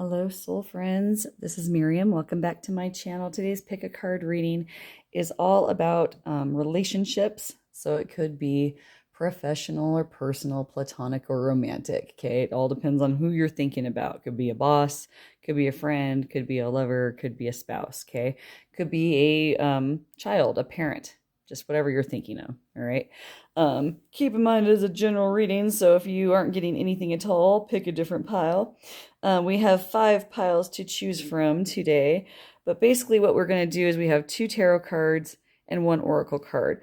Hello, soul friends. This is Miriam. Welcome back to my channel. Today's pick a card reading is all about relationships. So it could be professional or personal, platonic or romantic. Okay, it all depends on who you're thinking about. Could be a boss, could be a friend, could be a lover, could be a spouse. Okay, could be a child, a parent, just whatever you're thinking of. All right. Keep in mind it is a general reading, so if you aren't getting anything at all, pick a different pile. We have 5 piles to choose from today, but basically what we're going to do is we have 2 tarot cards and 1 oracle card.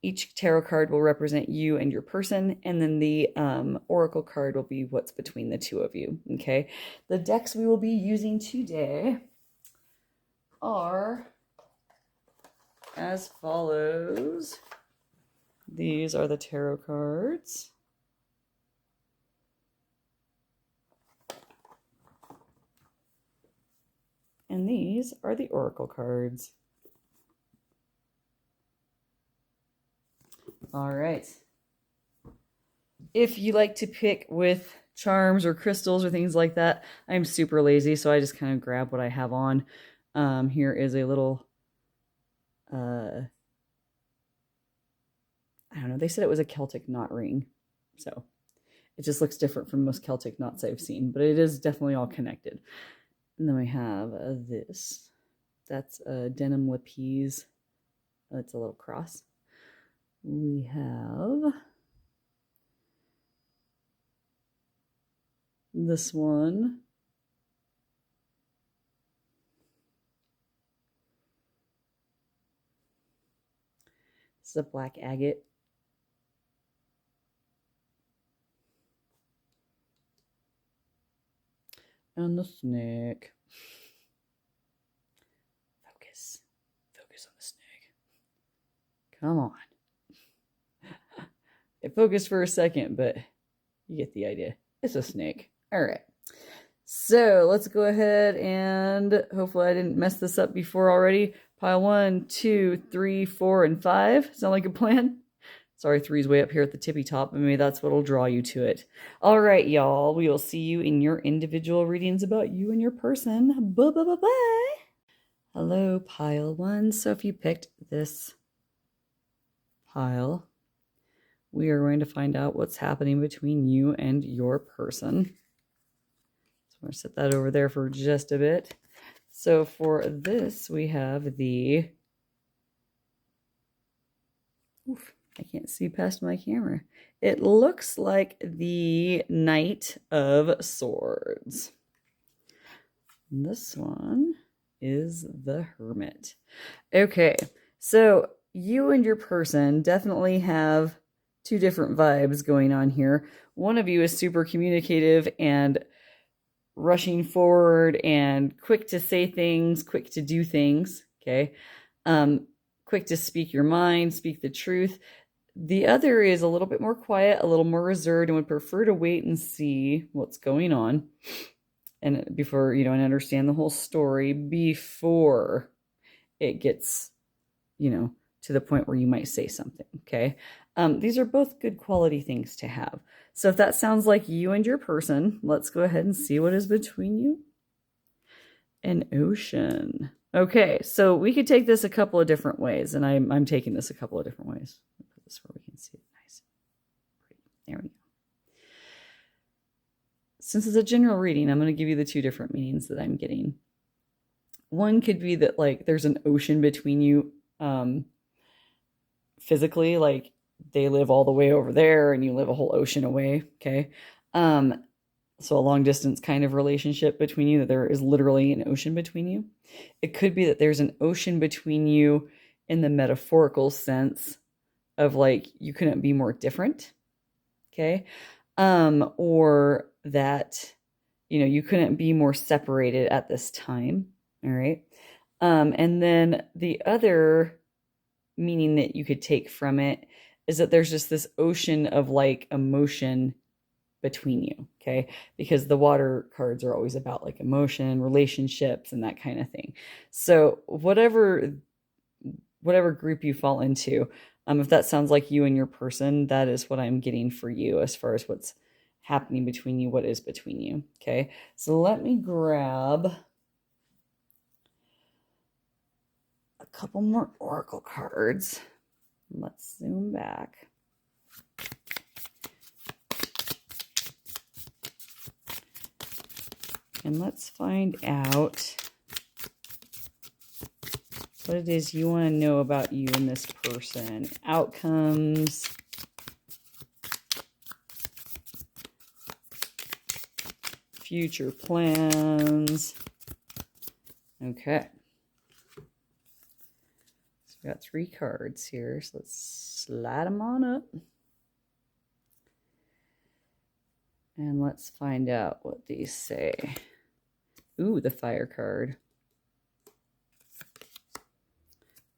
Each tarot card will represent you and your person, and then the oracle card will be what's between the two of you, okay? The decks we will be using today are as follows. These are the tarot cards. And these are the oracle cards. All right. If you like to pick with charms or crystals or things like that, I'm super lazy, so I just kind of grab what I have on. Here is a little, I don't know, they said it was a Celtic knot ring. So it just looks different from most Celtic knots I've seen, but it is definitely all connected. And then we have this. That's a denim lapis. That's a little cross. We have this one. This is a black agate. And the snake. Focus. Focus on the snake. Come on. It focused for a second, but you get the idea. It's a snake. All right. So let's go ahead and hopefully I didn't mess this up before already. Pile 1, 2, 3, 4, and 5. Sound like a plan? Sorry, 3's way up here at the tippy top, but maybe that's what'll draw you to it. All right, y'all. We will see you in your individual readings about you and your person. Bye-bye-bye-bye. Hello, pile 1. So if you picked this pile, we are going to find out what's happening between you and your person. So I'm going to set that over there for just a bit. So for this, we have the... Oof. I can't see past my camera. It looks like the Knight of Swords. This one is the Hermit. Okay, so you and your person definitely have 2 different vibes going on here. One of you is super communicative and rushing forward and quick to say things, quick to do things, okay? Quick to speak your mind, speak the truth. The other is a little bit more quiet, a little more reserved, and would prefer to wait and see what's going on and before, and understand the whole story before it gets, to the point where you might say something, okay? These are both good quality things to have. So if that sounds like you and your person, let's go ahead and see what is between you. An ocean. Okay, so we could take this a couple of different ways, and I'm taking this a couple of different ways. Put this where we can see it nice. There we go. Since it's a general reading, I'm going to give you the 2 different meanings that I'm getting. One could be that, like, there's an ocean between you physically, like they live all the way over there and you live a whole ocean away, okay? So a long distance kind of relationship between you, that there is literally an ocean between you. It could be that there's an ocean between you in the metaphorical sense of, like, you couldn't be more different, okay? Or that, you couldn't be more separated at this time, all right? And then the other meaning that you could take from it is that there's just this ocean of, like, emotion between you, okay? Because the water cards are always about, like, emotion, relationships, and that kind of thing. So whatever group you fall into, if that sounds like you and your person, that is what I'm getting for you as far as what's happening between you, what is between you. Okay, so let me grab a couple more oracle cards. Let's zoom back. And let's find out what it is you want to know about you and this person. Outcomes. Future plans. Okay. So we got 3 cards here. So let's slide them on up. And let's find out what these say. Ooh, the fire card.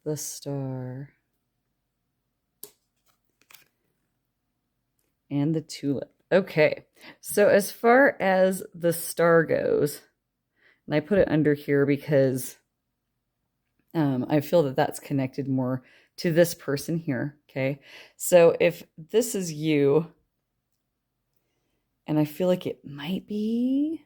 The star. And the tulip. Okay, so as far as the star goes, and I put it under here because I feel that that's connected more to this person here, okay? So if this is you, and I feel like it might be,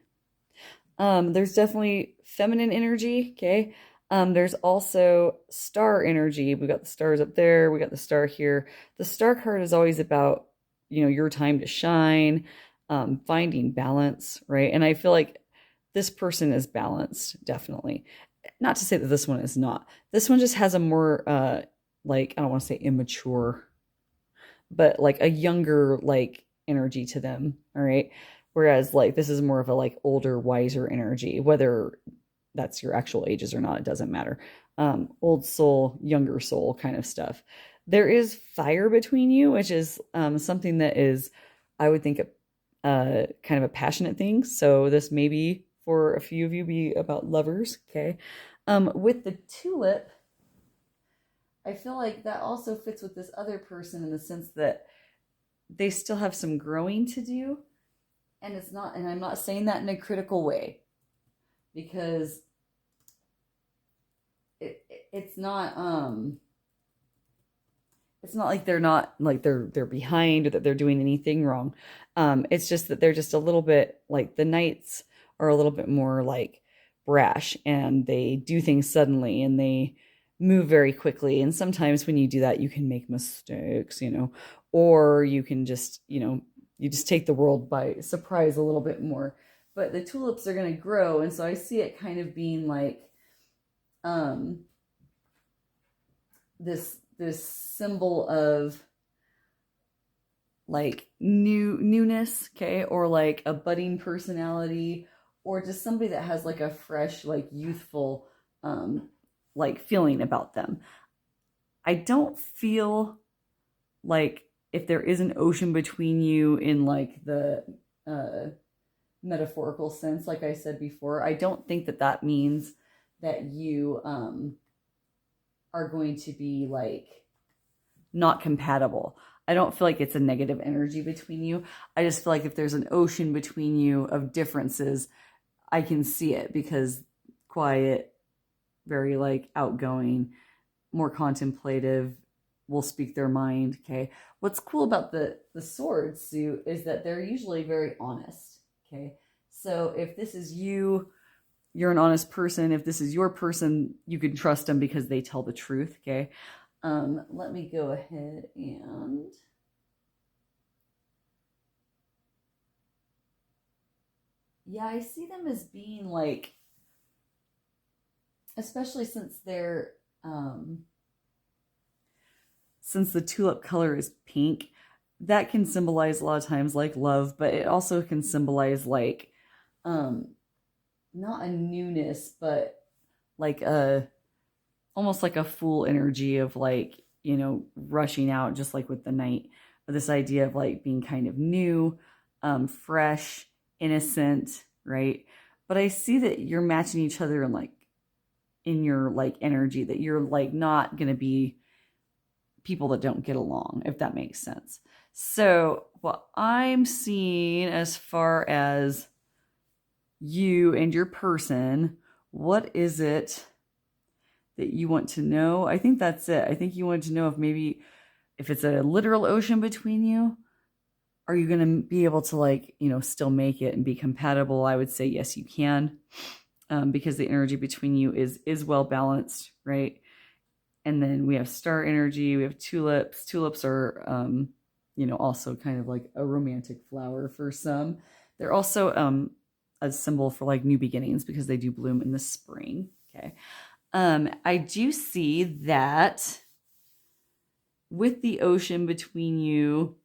there's definitely feminine energy, okay? There's also star energy. We got the stars up there. We got the star here. The star card is always about, your time to shine, finding balance, right? And I feel like this person is balanced, definitely. Not to say that this one is not. This one just has a more, I don't want to say immature, but like a younger, energy to them, all right? Whereas, this is more of a, older, wiser energy, whether that's your actual ages or not, it doesn't matter. Old soul, younger soul kind of stuff. There is fire between you, which is something that is, I would think, kind of a passionate thing. So this may be, for a few of you, be about lovers, okay? With the tulip, I feel like that also fits with this other person in the sense that they still have some growing to do. And I'm not saying that in a critical way, because it's not like they're behind or that they're doing anything wrong. It's just that they're just a little bit the knights are a little bit more brash, and they do things suddenly and they move very quickly. And sometimes when you do that, you can make mistakes, or you can just, you just take the world by surprise a little bit more. But the tulips are going to grow. And so I see it kind of being this symbol of newness, okay, or a budding personality, or just somebody that has a fresh, youthful, feeling about them. I don't feel if there is an ocean between you in the metaphorical sense, like I said before. I don't think that means that you are going to be not compatible. I don't feel like it's a negative energy between you. I just feel like if there's an ocean between you of differences, I can see it, because quiet, very outgoing, more contemplative, will speak their mind, okay? What's cool about the sword suit is that they're usually very honest, okay? So if this is you, you're an honest person. If this is your person, you can trust them because they tell the truth, okay? Let me go ahead and... yeah, I see them as being especially since they're, since the tulip color is pink, that can symbolize a lot of times love, but it also can symbolize not a newness, but almost like a fool energy of rushing out, just like with the knight. This idea of being kind of new, fresh, innocent, right? But I see that you're matching each other in your energy, that you're not going to be people that don't get along, if that makes sense. So what I'm seeing as far as you and your person, what is it that you want to know? I think that's it. I think you want to know if it's a literal ocean between you, Are you going to be able to like, still make it and be compatible? I would say yes, you can, because the energy between you is well balanced, right? And then we have star energy. We have tulips. Tulips are, also kind of like a romantic flower for some. They're also a symbol for like new beginnings because they do bloom in the spring. Okay. I do see that with the ocean between you,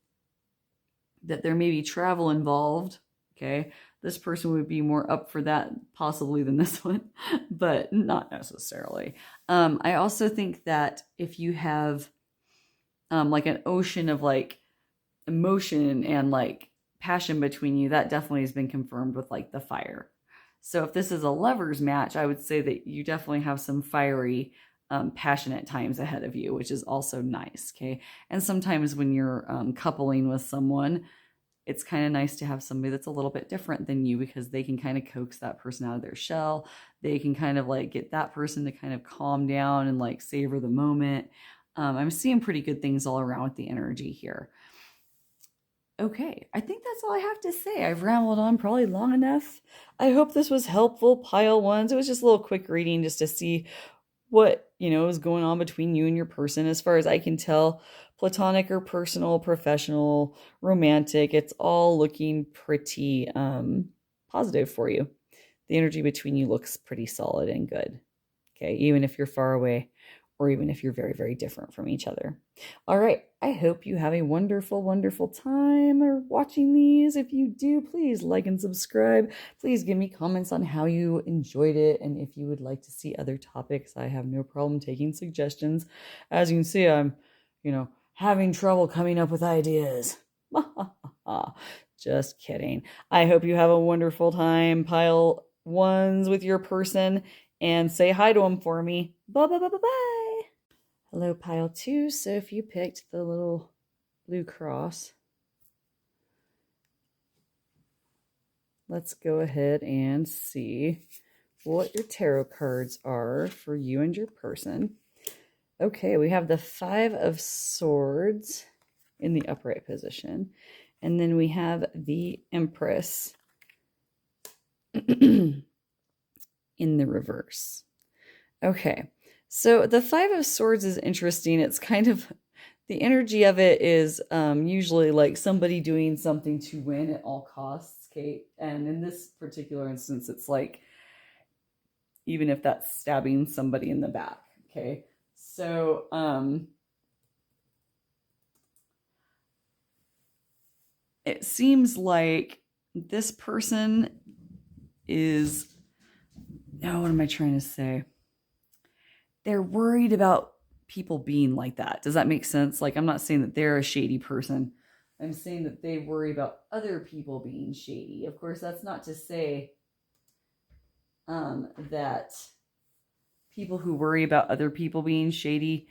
that there may be travel involved. Okay. This person would be more up for that possibly than this one, but not necessarily. I also think that if you have like an ocean of like emotion and like passion between you, that definitely has been confirmed with like the fire. So if this is a lovers match, I would say that you definitely have some fiery, passionate times ahead of you, which is also nice. Okay. And sometimes when you're coupling with someone, it's kind of nice to have somebody that's a little bit different than you because they can kind of coax that person out of their shell. They can kind of like get that person to kind of calm down and like savor the moment. I'm seeing pretty good things all around with the energy here. Okay, I think that's all I have to say. I've rambled on probably long enough. I hope this was helpful, pile ones. It was just a little quick reading just to see what, is going on between you and your person. As far as I can tell, platonic or personal, professional, romantic, it's all looking pretty positive for you. The energy between you looks pretty solid and good. Okay, even if you're far away or even if you're very, very different from each other. All right, I hope you have a wonderful, wonderful time watching these. If you do, please like and subscribe. Please give me comments on how you enjoyed it and if you would like to see other topics. I have no problem taking suggestions. As you can see, I'm, having trouble coming up with ideas. Just kidding. I hope you have a wonderful time. Pile ones with your person and say hi to them for me. Bye, bye, bye, bye, bye. Hello, pile two. So if you picked the little blue cross, let's go ahead and see what your tarot cards are for you and your person. Okay, we have the 5 of Swords in the upright position. And then we have the Empress in the reverse. Okay, so the 5 of Swords is interesting. It's kind of, the energy of it is usually like somebody doing something to win at all costs, Kate. And in this particular instance, it's like, even if that's stabbing somebody in the back, okay? So, it seems like this person is, what am I trying to say? They're worried about people being like that. Does that make sense? Like, I'm not saying that they're a shady person. I'm saying that they worry about other people being shady. Of course, that's not to say that people who worry about other people being shady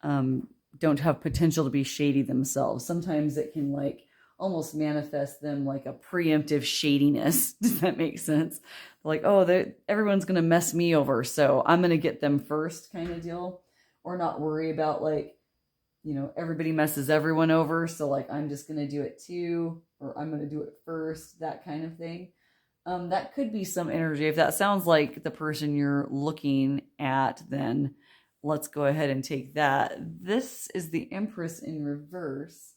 don't have potential to be shady themselves. Sometimes it can like almost manifest them like a preemptive shadiness. Does that make sense? Like, oh, everyone's going to mess me over, so I'm going to get them first kind of deal. Or not worry about like, everybody messes everyone over, so like I'm just going to do it too, or I'm going to do it first, that kind of thing. That could be some energy. If that sounds like the person you're looking at, then let's go ahead and take that. This is the Empress in reverse.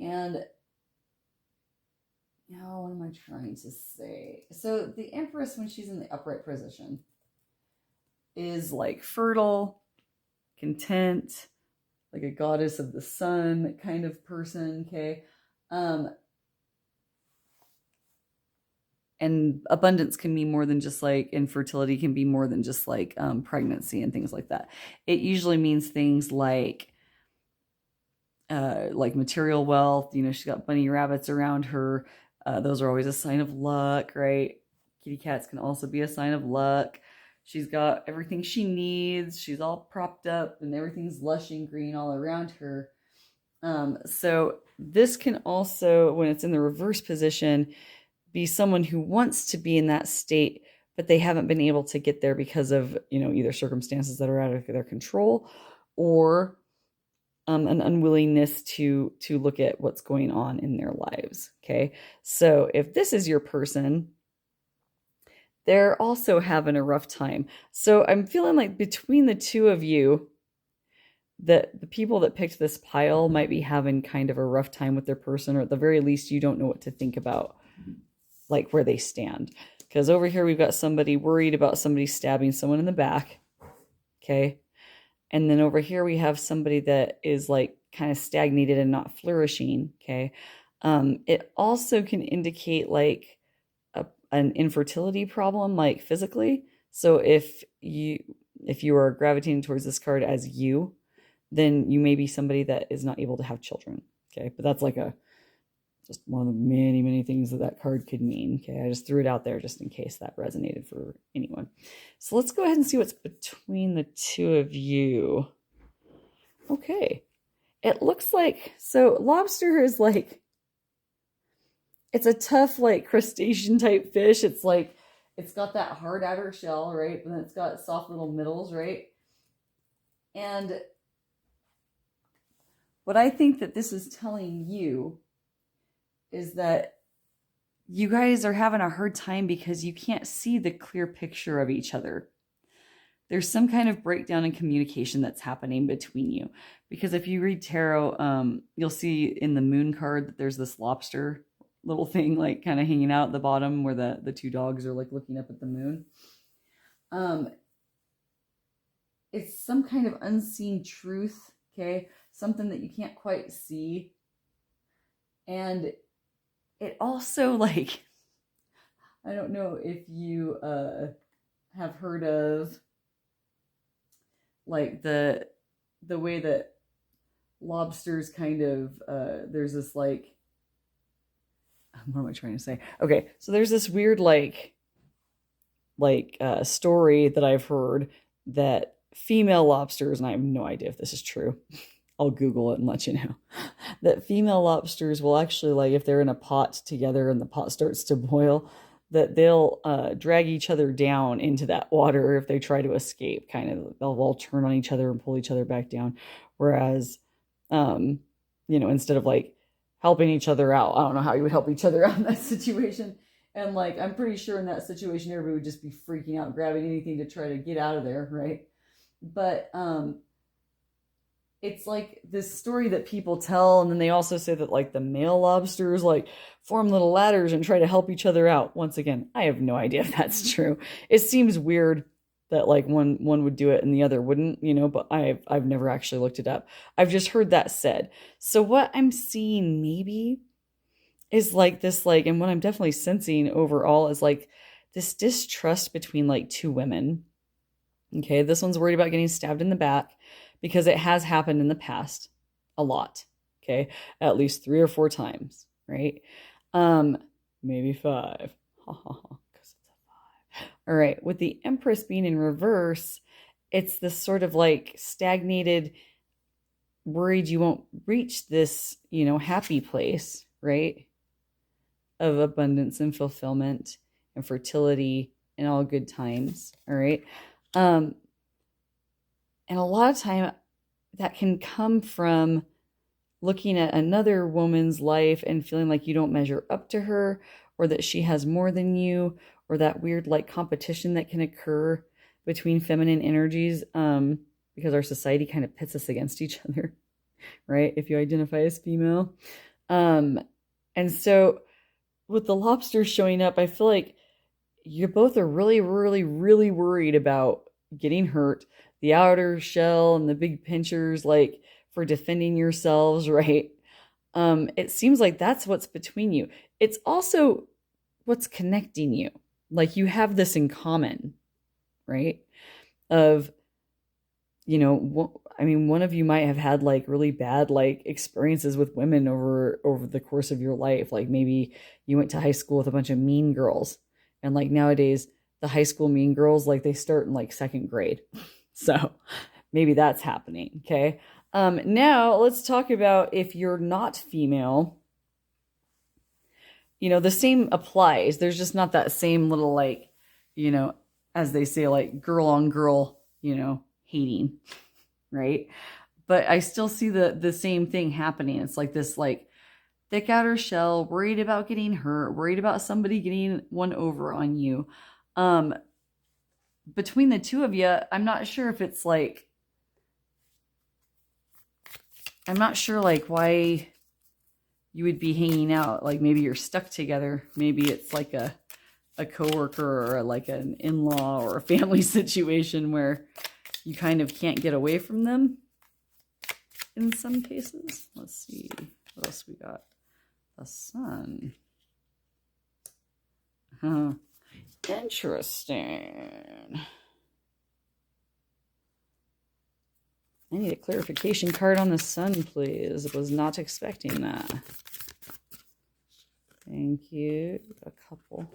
And now, what am I trying to say? So the Empress, when she's in the upright position, is like fertile, content, like a goddess of the sun kind of person, okay? And abundance can be more than just like, infertility can be more than just like pregnancy and things like that. It usually means things like material wealth. She's got bunny rabbits around her. Those are always a sign of luck, right? Kitty cats can also be a sign of luck. She's got everything she needs. She's all propped up and everything's lush and green all around her. So this can also, when it's in the reverse position, be someone who wants to be in that state, but they haven't been able to get there because of, either circumstances that are out of their control or an unwillingness to look at what's going on in their lives. Okay, so if this is your person, they're also having a rough time. So I'm feeling like between the two of you, that the people that picked this pile might be having kind of a rough time with their person, or at the very least, you don't know what to think about, like where they stand. Because over here, we've got somebody worried about somebody stabbing someone in the back. Okay. And then over here, we have somebody that is like kind of stagnated and not flourishing. Okay. It also can indicate like an infertility problem, like physically. So if you are gravitating towards this card as you, then you may be somebody that is not able to have children. Okay. But that's like just one of the many, many things that card could mean. Okay. I just threw it out there just in case that resonated for anyone. So let's go ahead and see what's between the two of you. Okay. It looks like, so lobster is like, it's a tough, like crustacean type fish. It's like, it's got that hard outer shell, right? But then it's got soft little middles, right? And what I think that this is telling you is that you guys are having a hard time because you can't see the clear picture of each other. There's some kind of breakdown in communication that's happening between you. Because if you read tarot, you'll see in the moon card that there's this lobster little thing like kind of hanging out at the bottom where the two dogs are like looking up at the moon. It's some kind of unseen truth, okay? Something that you can't quite see. And it also, like, I don't know if you have heard of like the way that lobsters kind of there's this like, what am I trying to say? Okay, so there's this weird like story that I've heard that female lobsters, and I have no idea if this is true, I'll Google it and let you know, that female lobsters will actually, like, if they're in a pot together and the pot starts to boil, that they'll drag each other down into that water if they try to escape. Kind of, they'll all turn on each other and pull each other back down. Whereas, instead of like helping each other out, I don't know how you would help each other out in that situation. And like, I'm pretty sure in that situation, everybody would just be freaking out, grabbing anything to try to get out of there, right? But it's like this story that people tell, and then they also say that like the male lobsters like form little ladders and try to help each other out. Once again, I have no idea if that's true. It seems weird that like one would do it and the other wouldn't, but I've never actually looked it up. I've just heard that said. So what I'm seeing maybe is like this, like, and what I'm definitely sensing overall is like this distrust between like two women. Okay, this one's worried about getting stabbed in the back because it has happened in the past a lot. Okay, at least 3 or 4 times, right? Maybe 5. Because it's a 5. All right, with the Empress being in reverse, it's this sort of like stagnated, worried you won't reach this, happy place, right? Of abundance and fulfillment and fertility and all good times. All right. And a lot of time that can come from looking at another woman's life and feeling like you don't measure up to her, or that she has more than you, or that weird like competition that can occur between feminine energies, because our society kind of pits us against each other, right? If you identify as female. And so with the lobsters showing up, I feel like you both are really, really, really worried about getting hurt. The outer shell and the big pinchers, like for defending yourselves, right? It seems like that's what's between you. It's also what's connecting you. Like you have this in common, right? Of, one of you might have had like really bad like experiences with women over the course of your life. Like maybe you went to high school with a bunch of mean girls, and like nowadays the high school mean girls, like they start in like 2nd grade. So maybe that's happening. Okay. Now let's talk about if you're not female. The same applies. There's just not that same little like, as they say, like girl on girl, hating, right? but I still see the same thing happening. It's like this like thick outer shell, worried about getting hurt, worried about somebody getting one over on you. Um, between the two of you, I'm not sure if it's like, I'm not sure like why you would be hanging out. Like maybe you're stuck together. Maybe it's like a coworker or like an in-law or a family situation where you kind of can't get away from them in some cases. Let's see what else we got. The sun. Huh. Interesting. I need a clarification card on the sun, please. I was not expecting that. Thank you. A couple.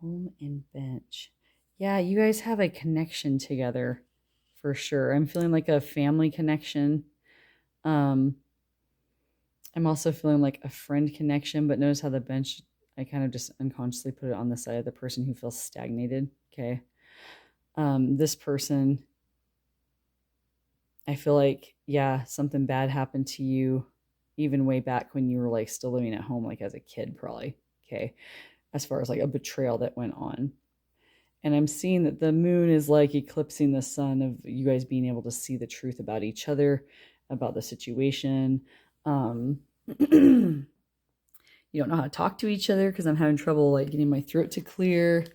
Home and bench. Yeah, you guys have a connection together for sure. I'm feeling like a family connection. I'm also feeling like a friend connection, but notice how the bench, I kind of just unconsciously put it on the side of the person who feels stagnated. Okay. This person, I feel like, yeah, something bad happened to you even way back when you were like still living at home, like as a kid, probably. Okay. As far as like a betrayal that went on. And I'm seeing that the moon is like eclipsing the sun of you guys being able to see the truth about each other, about the situation. You don't know how to talk to each other because I'm having trouble like getting my throat to clear.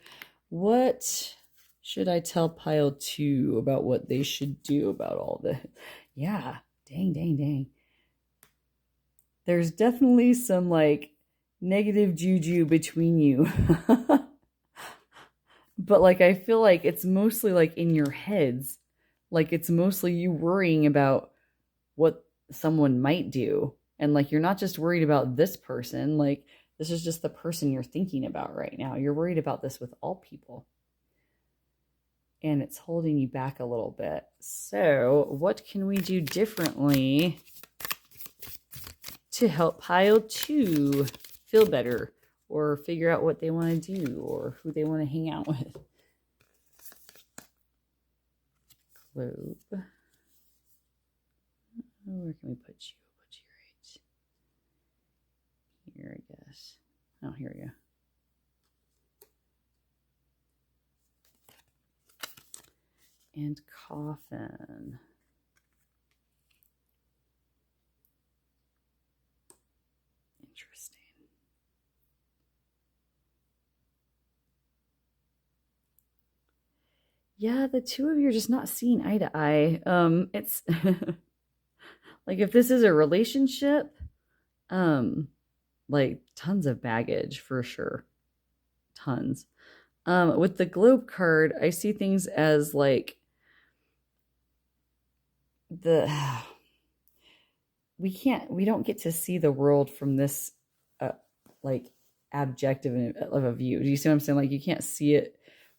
What should I tell pile 2 about what they should do about all this? Yeah, dang. There's definitely some like negative juju between you. But like I feel like it's mostly like in your heads. Like it's mostly you worrying about what someone might do. And like you're not just worried about this person, like this is just the person you're thinking about right now. You're worried about this with all people. And it's holding you back a little bit. So, what can we do differently to help pile 2 feel better or figure out what they want to do or who they want to hang out with? Globe. Where can we put you? Put you right here, I guess. Oh, here we go. And coffin. Interesting. Yeah, the two of you are just not seeing eye to eye. It's like if this is a relationship, like tons of baggage for sure. Tons. With the globe card, I see things as like the we don't get to see the world from this like objective of a view. Do you see what I'm saying? Like you can't see it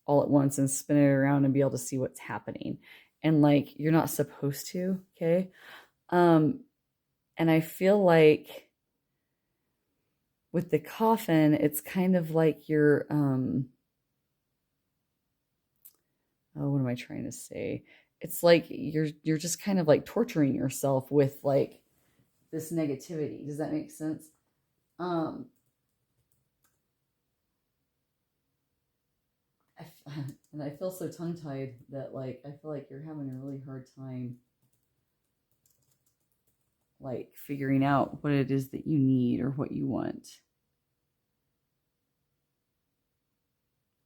all at once and spin it around and be able to see what's happening. And like you're not supposed to, okay? And I feel like with the coffin, it's kind of like you're what am I trying to say? It's like you're just kind of like torturing yourself with like this negativity. Does that make sense? Um and I feel so tongue-tied that like I feel like you're having a really hard time like figuring out what it is that you need or what you want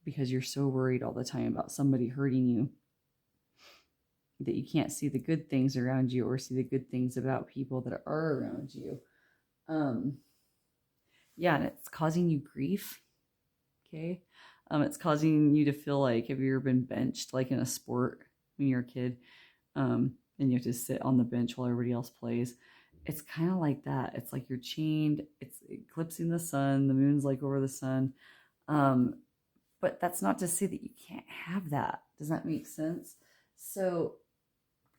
because you're so worried all the time about somebody hurting you that you can't see the good things around you or see the good things about people that are around you. Yeah, and it's causing you grief. Okay. It's causing you to feel like, have you ever been benched like in a sport when you're a kid? And you have to sit on the bench while everybody else plays. It's kind of like that. It's like you're chained. It's eclipsing the sun. The moon's like over the sun. But that's not to say that you can't have that. Does that make sense? So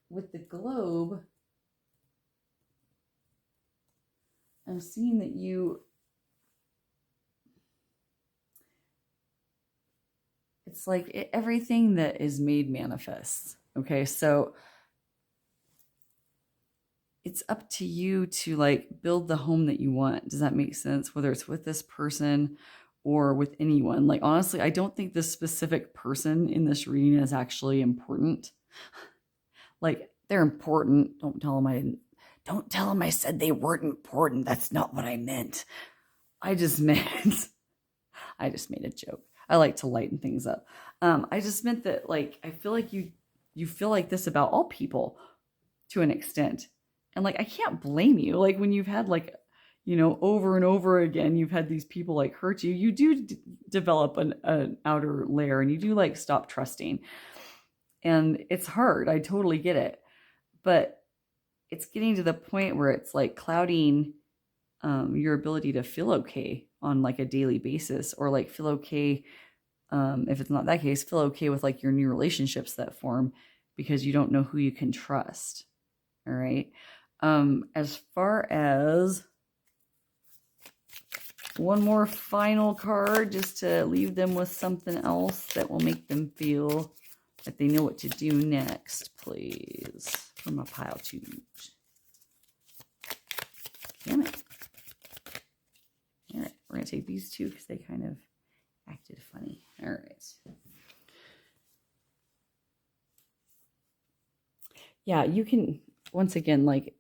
with the globe, I'm seeing that it's like everything that is made manifests. Okay, so it's up to you to like build the home that you want. Does that make sense? Whether it's with this person or with anyone. Like honestly, I don't think this specific person in this reading is actually important. Like they're important. Don't tell them I said they weren't important. That's not what I meant. I just meant I just made a joke. I like to lighten things up. I just meant that like I feel like you feel like this about all people to an extent. And like I can't blame you. Like when you've had like, over and over again, you've had these people like hurt you, you do develop an outer layer and you do like stop trusting. And it's hard. I totally get it. But it's getting to the point where it's like clouding your ability to feel okay on like a daily basis, or like feel okay, if it's not that case, feel okay with like your new relationships that form, because you don't know who you can trust. All right. As far as one more final card, just to leave them with something else that will make them feel that they know what to do next, please, from a pile two. Damn it. All right, we're going to take these two because they kind of acted funny. All right. Yeah, you can, once again, like,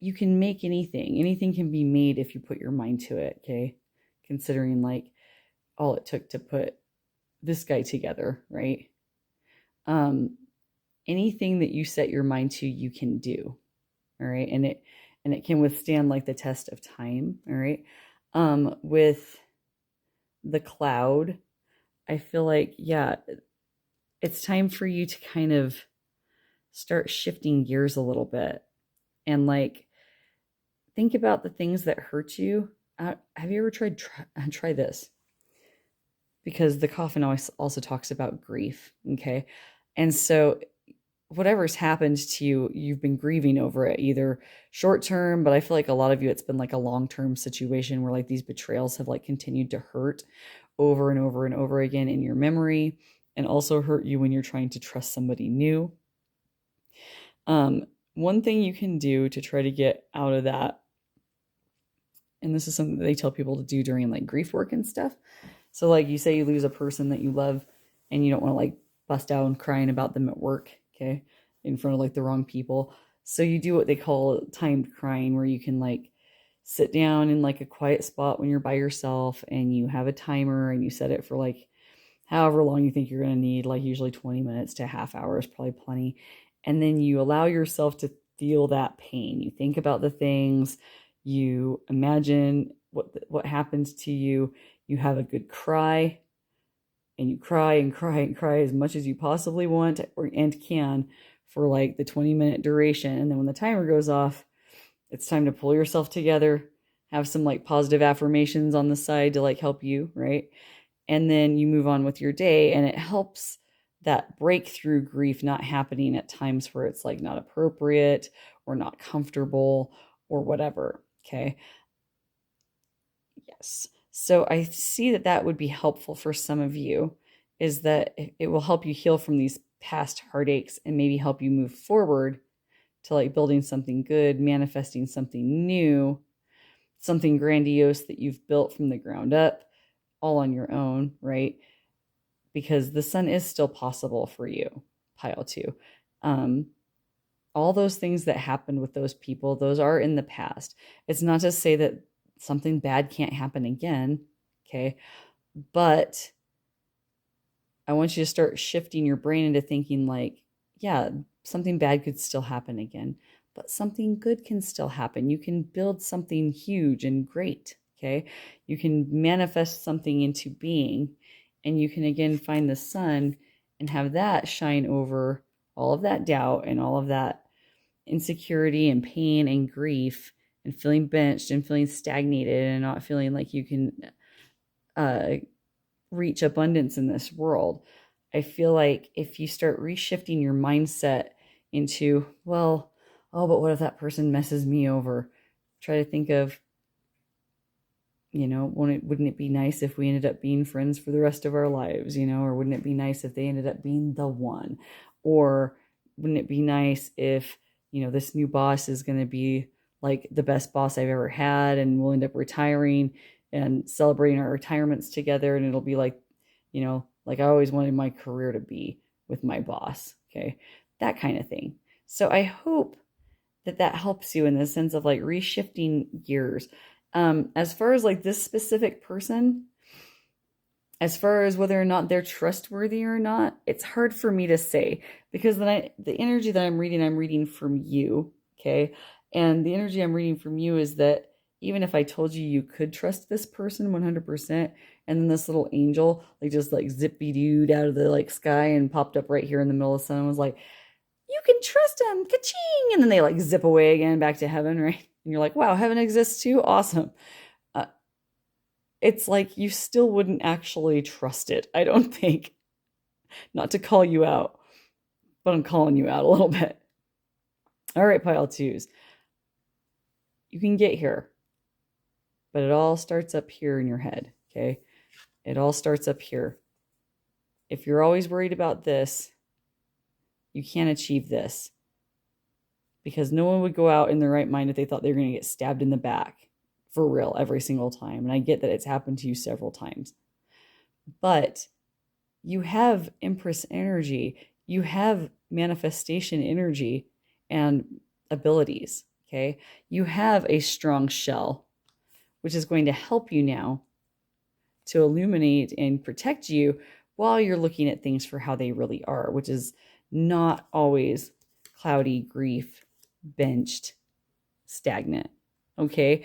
you can make anything. Anything can be made if you put your mind to it, okay? Considering, like, all it took to put this guy together, right? Anything that you set your mind to, you can do, all right? And it can withstand, like, the test of time, all right? With the cloud, I feel like, yeah, it's time for you to kind of start shifting gears a little bit and like think about the things that hurt you. Have you ever try this? Because the coffin always also talks about grief. Okay. And so whatever's happened to you, you've been grieving over it, either short term, but I feel like a lot of you, it's been like a long-term situation where like these betrayals have like continued to hurt over and over and over again in your memory, and also hurt you when you're trying to trust somebody new. One thing you can do to try to get out of that, and this is something that they tell people to do during like grief work and stuff. So like you say you lose a person that you love and you don't want to like bust out and crying about them at work, okay, in front of like the wrong people. So you do what they call timed crying, where you can like sit down in like a quiet spot when you're by yourself and you have a timer and you set it for like however long you think you're going to need, like usually 20 minutes to a half hour is probably plenty. And then you allow yourself to feel that pain. You think about the things, you imagine what happens to you. You have a good cry, and you cry and cry and cry as much as you possibly want and can for like the 20-minute duration. And then when the timer goes off, it's time to pull yourself together, have some like positive affirmations on the side to like help you, right? And then you move on with your day, and it helps that breakthrough grief not happening at times where it's like not appropriate or not comfortable or whatever. Okay. Yes. So I see that that would be helpful for some of you, is that it will help you heal from these past heartaches and maybe help you move forward to like building something good, manifesting something new, something grandiose that you've built from the ground up, all on your own, right? Because the sun is still possible for you, pile two. All those things that happened with those people, those are in the past. It's not to say that something bad can't happen again, okay? But I want you to start shifting your brain into thinking like, yeah, something bad could still happen again, but something good can still happen. You can build something huge and great, okay? You can manifest something into being, and you can again find the sun and have that shine over all of that doubt and all of that insecurity and pain and grief, and feeling benched and feeling stagnated and not feeling like you can reach abundance in this world. I feel like if you start reshifting your mindset into, well, oh, but what if that person messes me over? Try to think of, wouldn't it be nice if we ended up being friends for the rest of our lives, or wouldn't it be nice if they ended up being the one? Or wouldn't it be nice if, this new boss is going to be like the best boss I've ever had, and we'll end up retiring and celebrating our retirements together, and it'll be like, like I always wanted my career to be with my boss. Okay. That kind of thing. So I hope that helps you in the sense of like reshifting gears. As far as like this specific person, as far as whether or not they're trustworthy or not, it's hard for me to say, because the energy that I'm reading from you, okay? And the energy I'm reading from you is that even if I told you you could trust this person 100%, and then this little angel like just like zippy-dooed out of the like sky and popped up right here in the middle of the sun and was like, you can trust him, ka-ching, and then they like zip away again back to heaven, right? And you're like, wow, heaven exists too? Awesome. It's like you still wouldn't actually trust it, I don't think. Not to call you out, but I'm calling you out a little bit. All right, pile twos. You can get here, but it all starts up here in your head, okay? It all starts up here. If you're always worried about this, you can't achieve this, because no one would go out in their right mind if they thought they were going to get stabbed in the back for real every single time. And I get that it's happened to you several times, but you have Empress energy, you have manifestation energy and abilities. Okay. You have a strong shell, which is going to help you now to illuminate and protect you while you're looking at things for how they really are, which is not always cloudy, grief, benched, stagnant. Okay.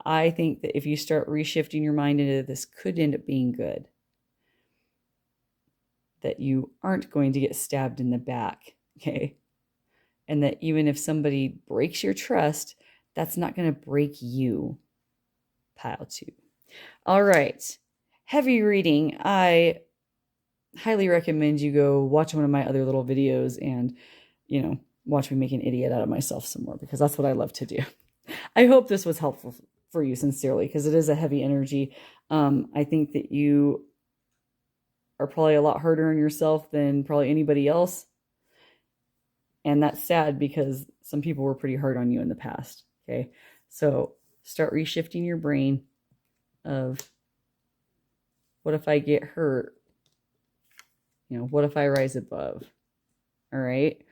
I think that if you start reshifting your mind into this could end up being good, that you aren't going to get stabbed in the back. Okay. And that even if somebody breaks your trust, that's not going to break you. Pile two. All right. Heavy reading. I highly recommend you go watch one of my other little videos and, watch me make an idiot out of myself some more, because that's what I love to do. I hope this was helpful for you sincerely, because it is a heavy energy. I think that you are probably a lot harder on yourself than probably anybody else. And that's sad, because some people were pretty hard on you in the past. Okay. So start reshifting your brain of, what if I get hurt? What if I rise above? All right.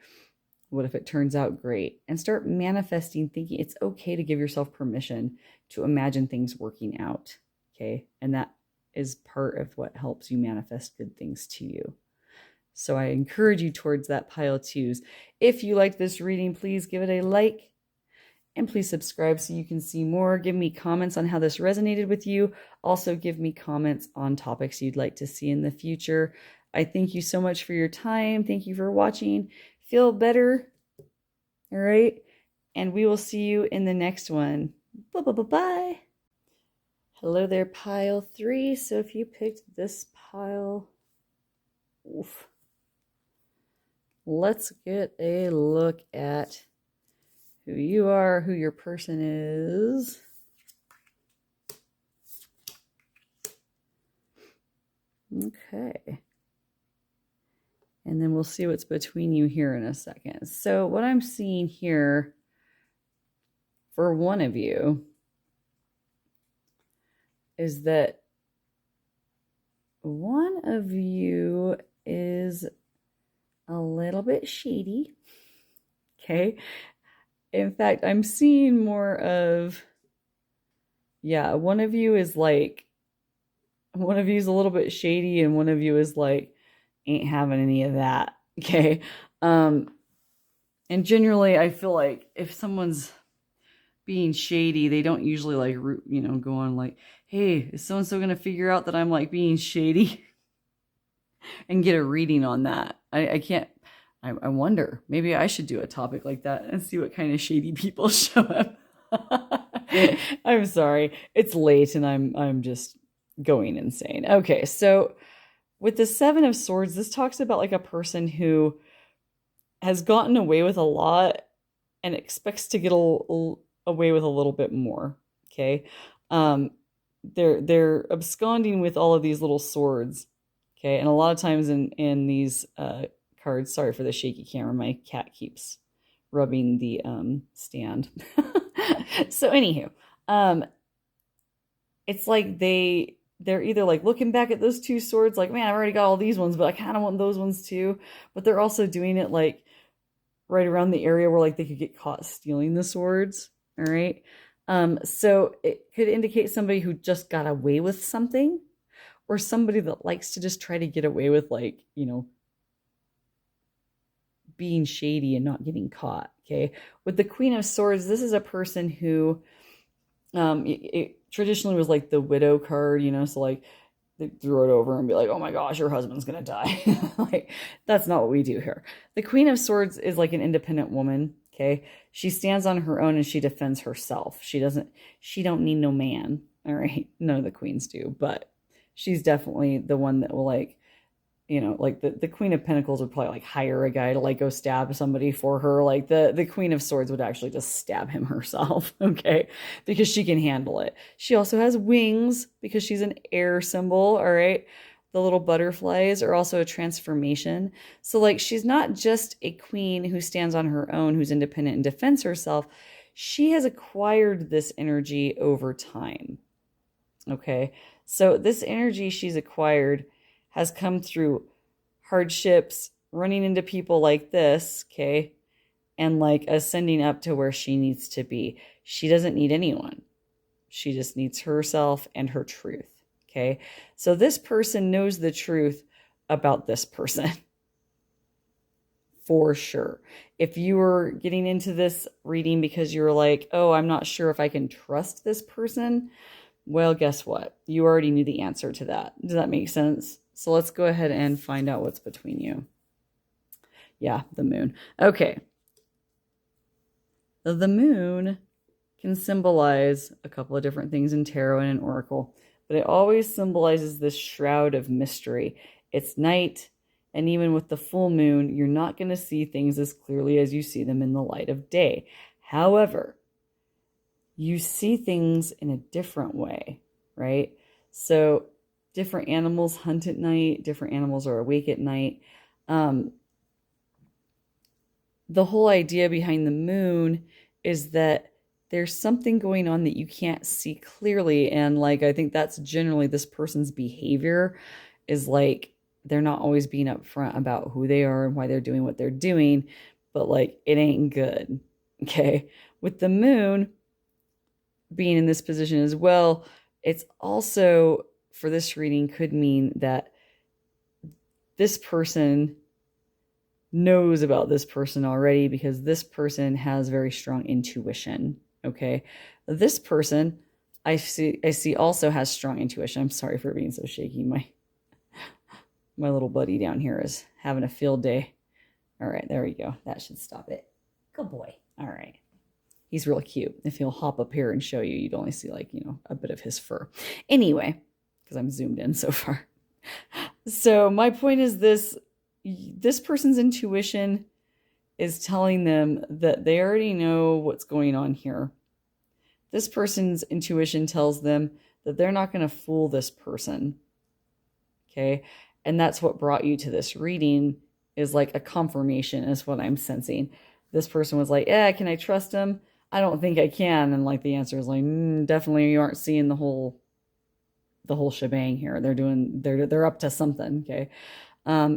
What if it turns out great? And start manifesting, thinking it's okay to give yourself permission to imagine things working out. Okay. And that is part of what helps you manifest good things to you. So I encourage you towards that, pile twos. If you like this reading, please give it a like, and please subscribe so you can see more. Give me comments on how this resonated with you. Also give me comments on topics you'd like to see in the future. I thank you so much for your time. Thank you for watching. Feel better. All right. And we will see you in the next one. Bye. Hello there, pile three. So if you picked this pile, oof. Let's get a look at who you are, who your person is. Okay. And then we'll see what's between you here in a second. So what I'm seeing here for one of you is that one of you is a little bit shady. Okay. In fact, I'm seeing more of, one of you is like, one of you is a little bit shady, and one of you is like, ain't having any of that. Okay. And generally I feel like if someone's being shady, they don't usually like, go on like, hey, is so-and-so going to figure out that I'm like being shady and get a reading on that? I can't, I wonder, maybe I should do a topic like that and see what kind of shady people show up. I'm sorry. It's late and I'm just going insane. Okay. So with the Seven of Swords, this talks about like a person who has gotten away with a lot and expects to get away with a little bit more. Okay. they're absconding with all of these little swords. Okay, and a lot of times in these cards, sorry for the shaky camera, my cat keeps rubbing the stand. So anywho, um, it's like they're either like looking back at those two swords, like, man, I've already got all these ones, but I kind of want those ones too. But they're also doing it like right around the area where like they could get caught stealing the swords. All right. So it could indicate somebody who just got away with something, or somebody that likes to just try to get away with, like, being shady and not getting caught. Okay. With the Queen of Swords, this is a person who it traditionally was like the widow card, so like they throw it over and be like, oh my gosh, your husband's gonna die. Like, that's not what we do here. The Queen of Swords is like an independent woman. Okay. She stands on her own and she defends herself. She don't need no man. All right. None of the queens do, but she's definitely the one that will, like, like the Queen of Pentacles would probably like hire a guy to like go stab somebody for her. Like the Queen of Swords would actually just stab him herself, okay? Because she can handle it. She also has wings because she's an air symbol, all right? The little butterflies are also a transformation. So like she's not just a queen who stands on her own, who's independent and defends herself. She has acquired this energy over time, okay? So this energy she's acquired has come through hardships, running into people like this, okay, and like ascending up to where she needs to be. She doesn't need anyone. She just needs herself and her truth, okay? So this person knows the truth about this person for sure. If you were getting into this reading because you're like, oh, I'm not sure if I can trust this person, well, guess what? You already knew the answer to that. Does that make sense? So let's go ahead and find out what's between you. Yeah, the moon. Okay. The moon can symbolize a couple of different things in tarot and in oracle, but it always symbolizes this shroud of mystery. It's night, and even with the full moon, you're not going to see things as clearly as you see them in the light of day. However, you see things in a different way, right? So different animals hunt at night. Different animals are awake at night. The whole idea behind the moon is that there's something going on that you can't see clearly. And like, I think that's generally this person's behavior is like, they're not always being upfront about who they are and why they're doing what they're doing, but like, it ain't good. Okay. With the moon being in this position as well, it's also, for this reading, could mean that this person knows about this person already because this person has very strong intuition. Okay. This person I see also has strong intuition. I'm sorry for being so shaky. My little buddy down here is having a field day. All right, there we go. That should stop it. Good boy. All right. He's really cute. If he'll hop up here and show you, you'd only see like, a bit of his fur. Anyway, because I'm zoomed in so far. So my point is this person's intuition is telling them that they already know what's going on here. This person's intuition tells them that they're not going to fool this person. Okay. And that's what brought you to this reading, is like a confirmation is what I'm sensing. This person was like, yeah, can I trust him? I don't think I can. And like the answer is like, definitely you aren't seeing the whole shebang here. They're up to something. Okay.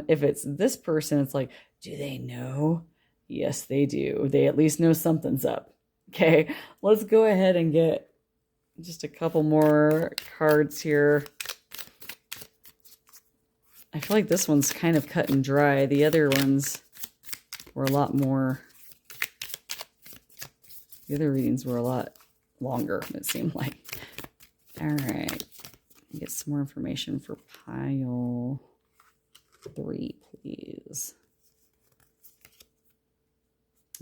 If it's this person, it's like, do they know? Yes, they do. They at least know something's up. Okay. Let's go ahead and get just a couple more cards here. I feel like this one's kind of cut and dry. The other ones were a lot more. The other readings were a lot longer, it seemed like. All right. Get some more information for pile 3, please.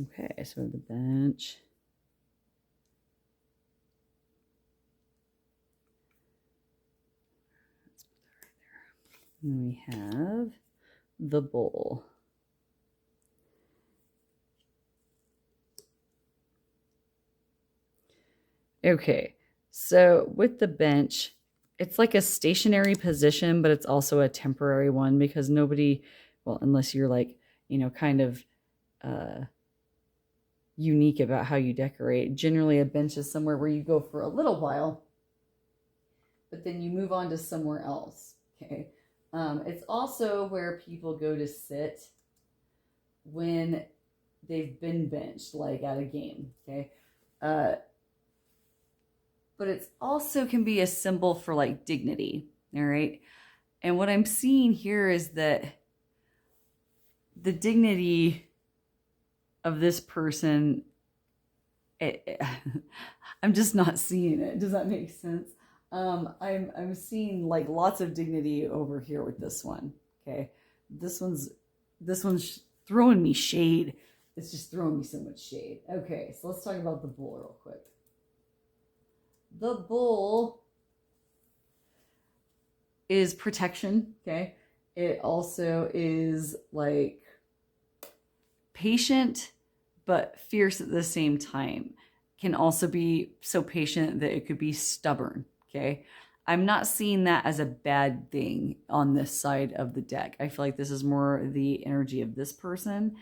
Okay, so the bench. Let's put that right there. And we have the bull. Okay, so with the bench, it's like a stationary position, but it's also a temporary one because nobody, well, unless you're like, kind of unique about how you decorate. Generally, a bench is somewhere where you go for a little while, but then you move on to somewhere else. Okay. It's also where people go to sit when they've been benched, like at a game. Okay. But it's also can be a symbol for like dignity. All right. And what I'm seeing here is that the dignity of this person, I'm just not seeing it. Does that make sense? I'm seeing like lots of dignity over here with this one. Okay. This one's throwing me shade. It's just throwing me so much shade. Okay. So let's talk about the bull real quick. The bull is protection, okay? It also is like patient but fierce at the same time. Can also be so patient that it could be stubborn, okay? I'm not seeing that as a bad thing on this side of the deck. I feel like this is more the energy of this person.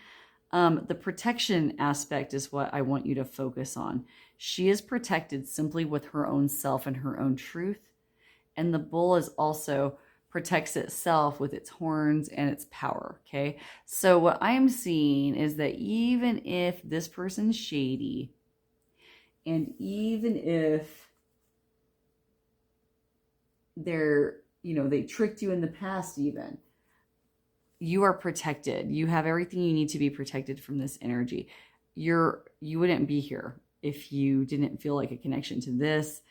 The protection aspect is what I want you to focus on. She is protected simply with her own self and her own truth. And the bull is also protects itself with its horns and its power, okay? So what I'm seeing is that even if this person's shady, and even if they're, they tricked you in the past even, you are protected. You have everything you need to be protected from this energy. You wouldn't be here if you didn't feel like a connection to this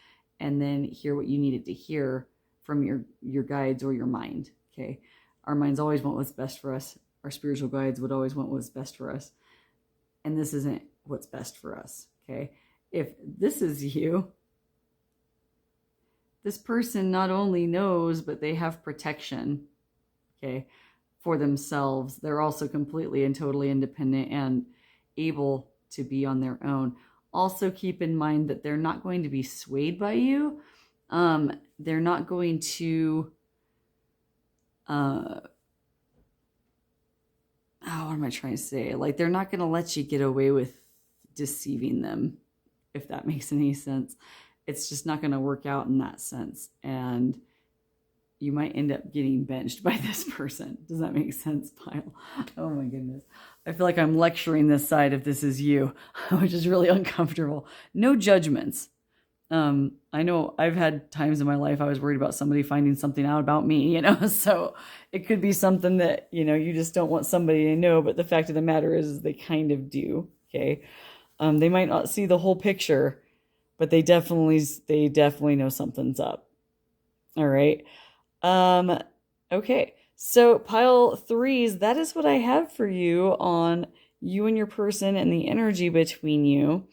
and then hear what you needed to hear from your guides or your mind, okay? Our minds always want what's best for us. Our spiritual guides would always want what's best for us. And this isn't what's best for us, okay? If this is you, this person not only knows, but they have protection, okay, for themselves. They're also completely and totally independent and able to be on their own. Also keep in mind that they're not going to be swayed by you. They're not going to, what am I trying to say? Like, they're not going to let you get away with deceiving them, if that makes any sense. It's just not going to work out in that sense. And you might end up getting benched by this person. Does that make sense, Pile? Oh my goodness. I feel like I'm lecturing this side if this is you, which is really uncomfortable. No judgments. I know I've had times in my life I was worried about somebody finding something out about me, so it could be something that, you just don't want somebody to know, but the fact of the matter is they kind of do, okay? They might not see the whole picture, but they definitely know something's up. All right. Okay. So pile threes, that is what I have for you on you and your person and the energy between you.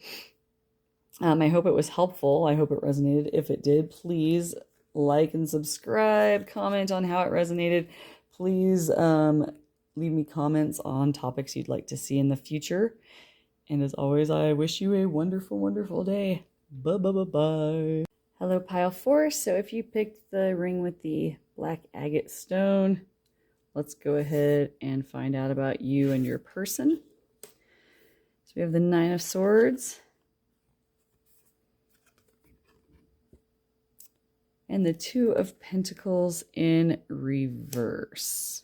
I hope it was helpful. I hope it resonated. If it did, please like and subscribe, comment on how it resonated. Please leave me comments on topics you'd like to see in the future. And as always, I wish you a wonderful, wonderful day. Bye. Hello, pile four. So if you picked the ring with the black agate stone, let's go ahead and find out about you and your person. So we have the Nine of Swords and the Two of Pentacles in reverse.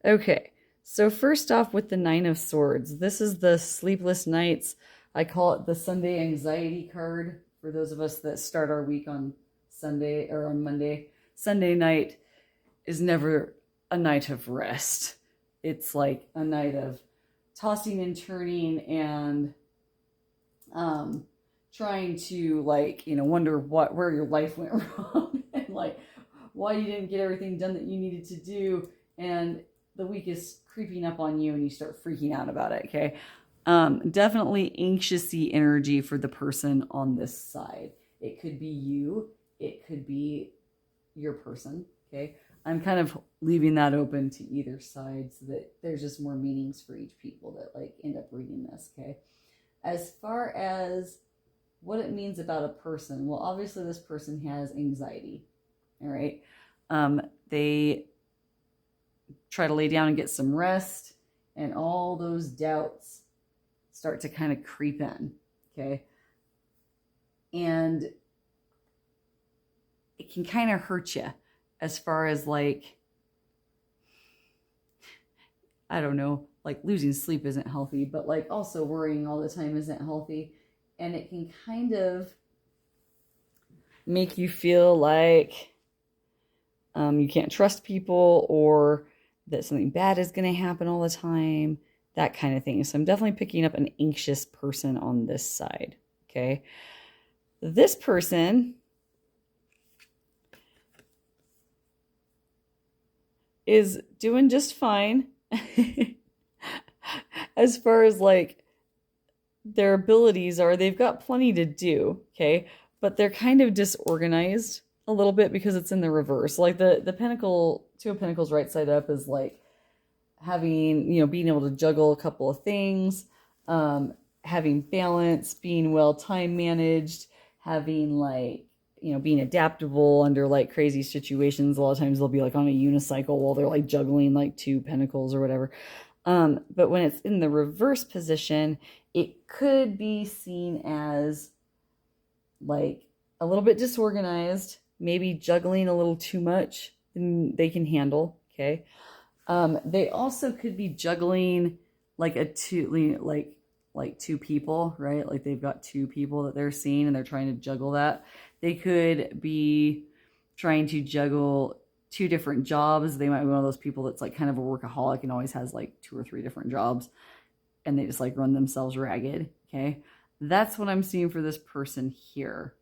Okay, so first off with the Nine of Swords, this is the sleepless nights. I call it the Sunday anxiety card for those of us that start our week on Sunday or on Monday. Sunday night is never a night of rest. It's like a night of tossing and turning and trying to wonder where your life went wrong and why you didn't get everything done that you needed to do, and the week is creeping up on you and you start freaking out about it, okay? Definitely anxious-y energy for the person on this side. It could be you, it could be your person, okay? I'm kind of leaving that open to either side so that there's just more meanings for each people that end up reading this, okay? As far as what it means about a person. Well, obviously this person has anxiety. All right. They try to lay down and get some rest, and all those doubts start to kind of creep in. Okay. And it can kind of hurt you as far as like, I don't know, like losing sleep isn't healthy, but like also worrying all the time isn't healthy. And it can kind of make you feel like you can't trust people, or that something bad is going to happen all the time, that kind of thing. So I'm definitely picking up an anxious person on this side. Okay. This person is doing just fine as far as like their abilities are. They've got plenty to do. Okay. But they're kind of disorganized a little bit because it's in the reverse. Like the pentacle, two of pentacles right side up is like having, being able to juggle a couple of things, having balance, being well time managed, having like, being adaptable under like crazy situations. A lot of times they'll be like on a unicycle while they're like juggling like two pentacles or whatever. But when it's in the reverse position, it could be seen as like a little bit disorganized, maybe juggling a little too much than they can handle. Okay. They also could be juggling like like two people, right? Like they've got two people that they're seeing and they're trying to juggle that. They could be trying to juggle two different jobs. They might be one of those people that's like kind of a workaholic and always has like 2 or 3 different jobs, and they just like run themselves ragged. Okay. That's what I'm seeing for this person here.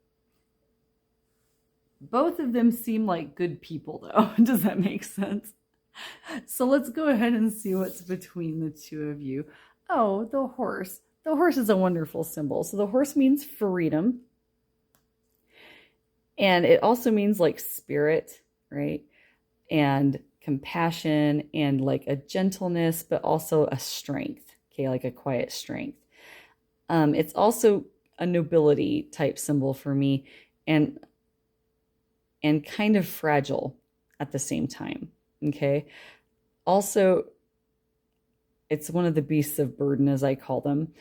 Both of them seem like good people though. Does that make sense? So let's go ahead and see what's between the two of you. Oh, the horse. The horse is a wonderful symbol. So the horse means freedom. And it also means like spirit, right? And compassion and like a gentleness, but also a strength, okay? Like a quiet strength. It's also a nobility type symbol for me, and kind of fragile at the same time, okay? Also, it's one of the beasts of burden, as I call them,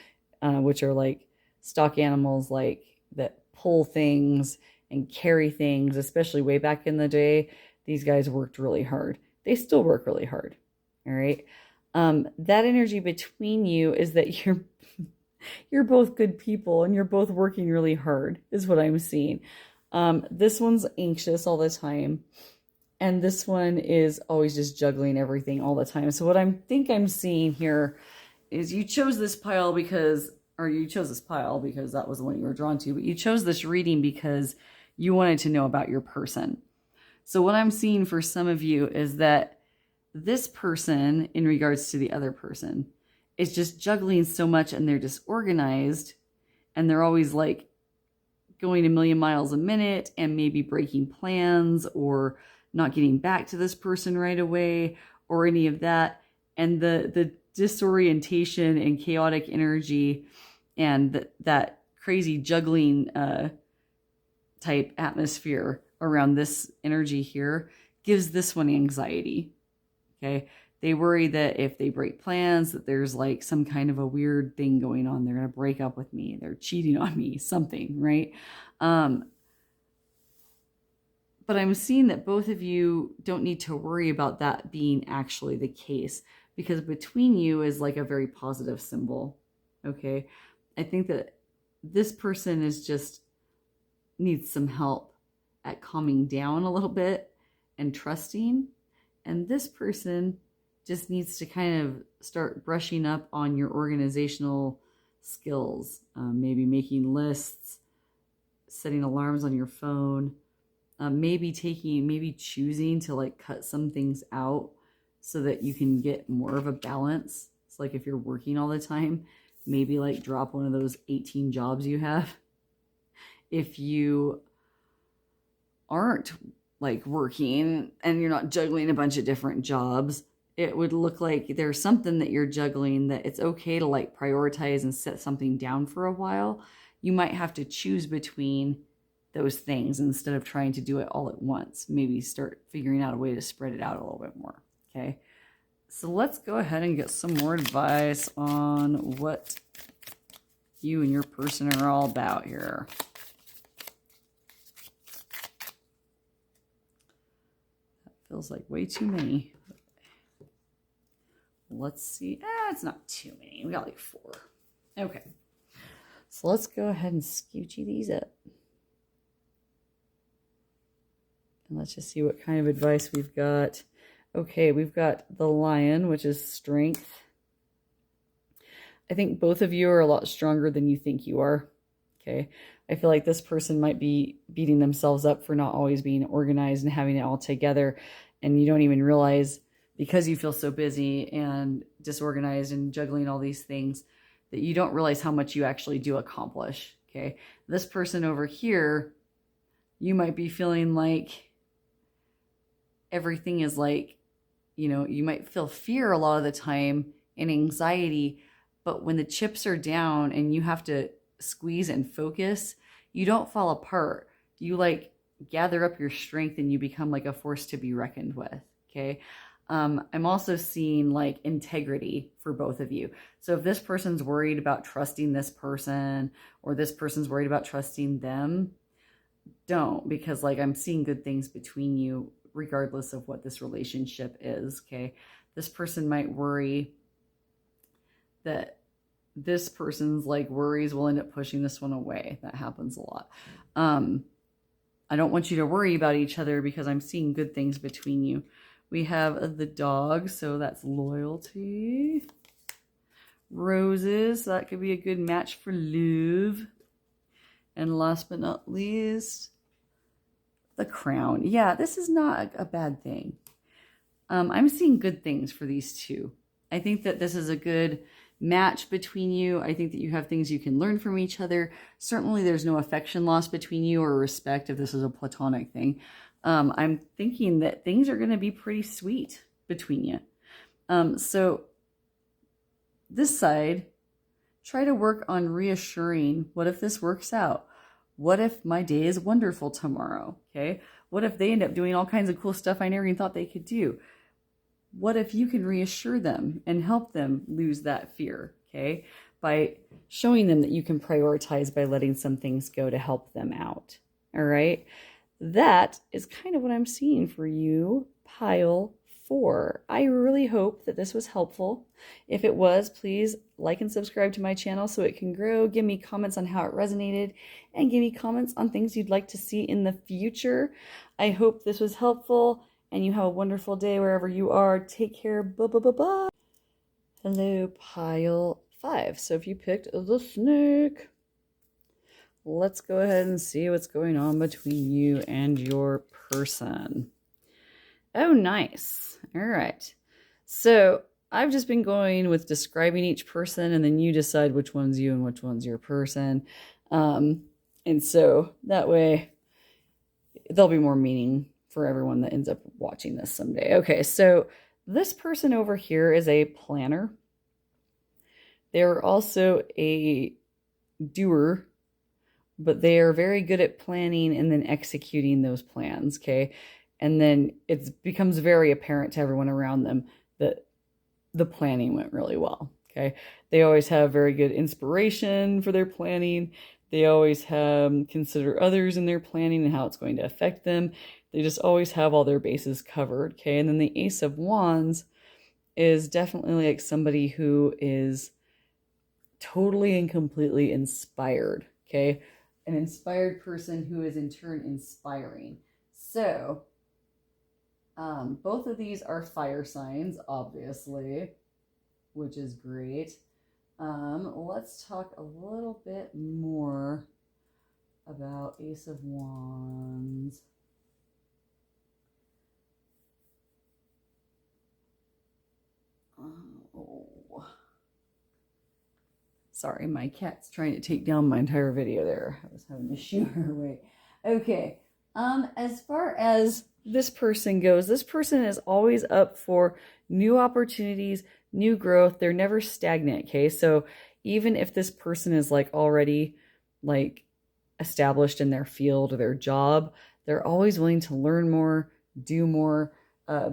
which are like stock animals like that pull things and carry things, especially way back in the day. These guys worked really hard. They still work really hard, all right? That energy between you is that you're both good people and you're both working really hard, is what I'm seeing. This one's anxious all the time, and this one is always just juggling everything all the time. So what I'm seeing here is you chose this pile because that was the one you were drawn to, but you chose this reading because you wanted to know about your person. So what I'm seeing for some of you is that this person, in regards to the other person, is just juggling so much, and they're disorganized, and they're always like going a million miles a minute and maybe breaking plans or not getting back to this person right away or any of that. And the disorientation and chaotic energy and that crazy juggling type atmosphere around this energy here gives this one anxiety. Okay. They worry that if they break plans, that there's like some kind of a weird thing going on. They're going to break up with me. They're cheating on me, something, right? But I'm seeing that both of you don't need to worry about that being actually the case, because between you is like a very positive symbol. Okay. I think that this person is just needs some help at calming down a little bit and trusting. And this person just needs to kind of start brushing up on your organizational skills, maybe making lists, setting alarms on your phone, maybe choosing to like cut some things out so that you can get more of a balance. It's like if you're working all the time, maybe like drop one of those 18 jobs you have. If you aren't like working and you're not juggling a bunch of different jobs, it would look like there's something that you're juggling that it's okay to like prioritize and set something down for a while you might have to choose between those things instead of trying to do it all at once. Maybe start figuring out a way to spread it out a little bit more. Okay. So let's go ahead and get some more advice on what you and your person are all about here. That feels like way too many. Let's see. It's not too many. We got like 4. Okay. So let's go ahead and scoochy these up. And let's just see what kind of advice we've got. Okay, we've got the Lion, which is strength. I think both of you are a lot stronger than you think you are. Okay, I feel like this person might be beating themselves up for not always being organized and having it all together. And you don't even realize, because you feel so busy and disorganized and juggling all these things, that you don't realize how much you actually do accomplish. Okay, this person over here, you might be feeling like everything is like, you know, you might feel fear a lot of the time and anxiety, but when the chips are down and you have to squeeze and focus, you don't fall apart. You like gather up your strength and you become like a force to be reckoned with. Okay. I'm also seeing like integrity for both of you. So if this person's worried about trusting this person, or this person's worried about trusting them, don't, because like I'm seeing good things between you regardless of what this relationship is. Okay. This person might worry that this person's like worries will end up pushing this one away. That happens a lot. I don't want you to worry about each other because I'm seeing good things between you. We have the dog, so that's loyalty. Roses, so that could be a good match for love. And last but not least, the Crown. Yeah, this is not a bad thing. I'm seeing good things for these two. I think that this is a good match between you. I think that you have things you can learn from each other. Certainly there's no affection lost between you or respect if this is a platonic thing. I'm thinking that things are going to be pretty sweet between you. So this side, try to work on reassuring, what if this works out? What if my day is wonderful tomorrow? Okay. What if they end up doing all kinds of cool stuff I never even thought they could do? What if you can reassure them and help them lose that fear? Okay. By showing them that you can prioritize by letting some things go to help them out. All right. That is kind of what I'm seeing for you, pile 4. I really hope that this was helpful. If it was, please like and subscribe to my channel so it can grow. Give me comments on how it resonated and give me comments on things you'd like to see in the future. I hope this was helpful and you have a wonderful day wherever you are. Take care. Bye. Hello, pile 5. So if you picked the snake, let's go ahead and see what's going on between you and your person. Oh, nice. All right. So I've just been going with describing each person, and then you decide which one's you and which one's your person. And so that way there'll be more meaning for everyone that ends up watching this someday. Okay, so this person over here is a planner. They're also a doer, but they are very good at planning and then executing those plans, okay? And then it becomes very apparent to everyone around them that the planning went really well, okay? They always have very good inspiration for their planning. They always consider others in their planning and how it's going to affect them. They just always have all their bases covered, okay? And then the Ace of Wands is definitely like somebody who is totally and completely inspired, okay? An inspired person who is in turn inspiring. So, both of these are fire signs, obviously, which is great. Let's talk a little bit more about Ace of Wands. Oh. Sorry, my cat's trying to take down my entire video there. I was having to shoo her away. Okay. As far as this person goes, this person is always up for new opportunities, new growth. They're never stagnant, okay? So even if this person is like already like established in their field or their job, they're always willing to learn more, do more,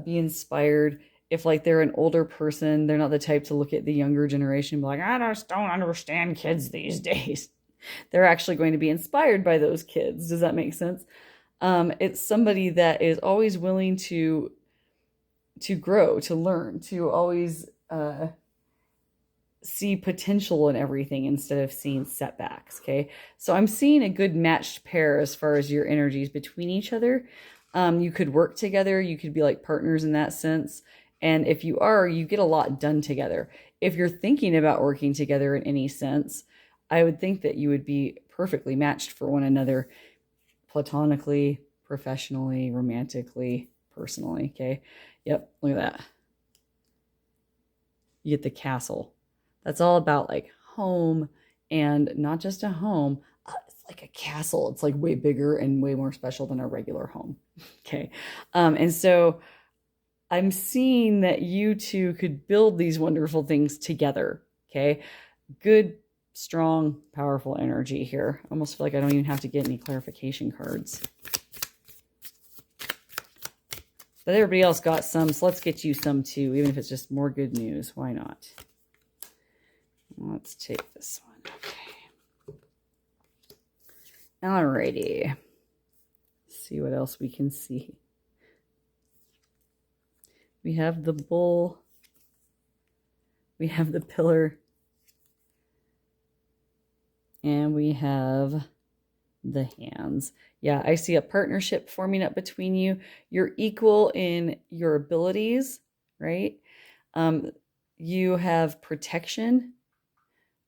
be inspired. If like they're an older person, they're not the type to look at the younger generation and be like, I just don't understand kids these days. They're actually going to be inspired by those kids. Does that make sense? It's somebody that is always willing to grow, to learn, to always see potential in everything instead of seeing setbacks. Okay. So I'm seeing a good matched pair as far as your energies between each other. You could work together. You could be like partners in that sense. And if you are, you get a lot done together. If you're thinking about working together in any sense, I would think that you would be perfectly matched for one another, platonically, professionally, romantically, personally. Okay. Yep. Look at that. You get the castle. That's all about like home, and not just a home. It's like a castle. It's like way bigger and way more special than a regular home. Okay. And so I'm seeing that you two could build these wonderful things together. Okay. Good, strong, powerful energy here. I almost feel like I don't even have to get any clarification cards. But everybody else got some, so let's get you some too, even if it's just more good news. Why not? Let's take this one. Okay. Alrighty. Let's see what else we can see. We have the bull. We have the pillar. And we have the hands. Yeah, I see a partnership forming up between you. You're equal in your abilities, right? You have protection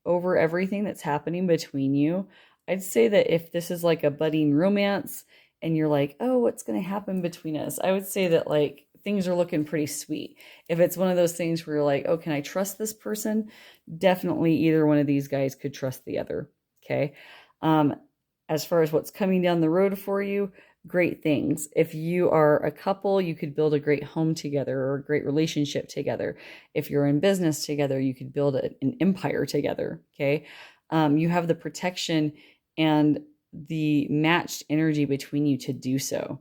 over everything that's happening between you. I'd say that if this is like a budding romance and you're like, oh, what's going to happen between us? I would say that like things are looking pretty sweet. If it's one of those things where you're like, oh, can I trust this person? Definitely either one of these guys could trust the other. Okay. As far as what's coming down the road for you, great things. If you are a couple, you could build a great home together or a great relationship together. If you're in business together, you could build an empire together. Okay. You have the protection and the matched energy between you to do so.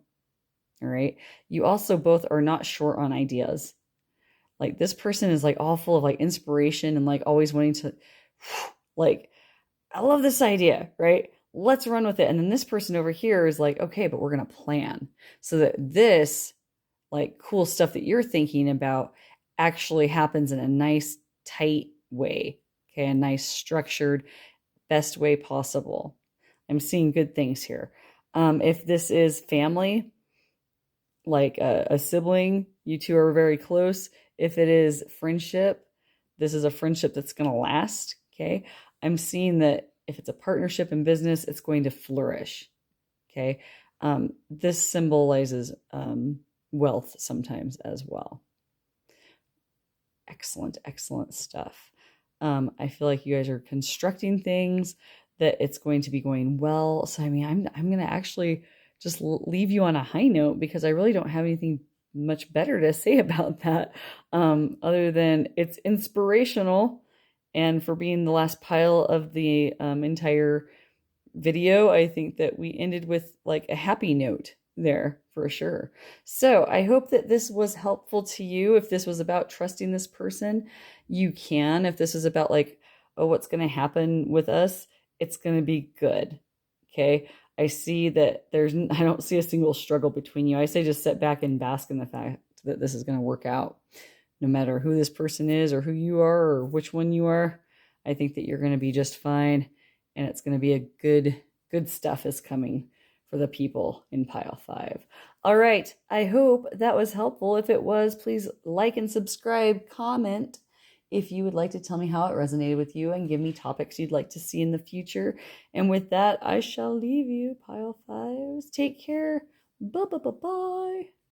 All right. You also both are not short on ideas. Like this person is like all full of like inspiration and like always wanting to like, I love this idea, right? Let's run with it. And then this person over here is like, okay, but we're going to plan so that this like cool stuff that you're thinking about actually happens in a nice, tight way. Okay. A nice, structured, best way possible. I'm seeing good things here. If this is family, like a sibling, you two are very close. If it is friendship, this is a friendship that's going to last. Okay. I'm seeing that if it's a partnership in business, it's going to flourish. Okay. This symbolizes wealth sometimes as well. Excellent, excellent stuff. I feel like you guys are constructing things that it's going to be going well. So, I mean, I'm going to actually just leave you on a high note because I really don't have anything much better to say about that other than it's inspirational. And for being the last pile of the entire video, I think that we ended with like a happy note there for sure. So I hope that this was helpful to you. If this was about trusting this person, you can. If this is about like, oh, what's going to happen with us, it's going to be good. Okay. I see that I don't see a single struggle between you. I say just sit back and bask in the fact that this is going to work out. No matter who this person is or who you are or which one you are, I think that you're going to be just fine. And it's going to be a good stuff is coming for the people in pile 5. All right. I hope that was helpful. If it was, please like and subscribe, comment if you would like to tell me how it resonated with you and give me topics you'd like to see in the future. And with that, I shall leave you, pile 5s. Take care. Bye.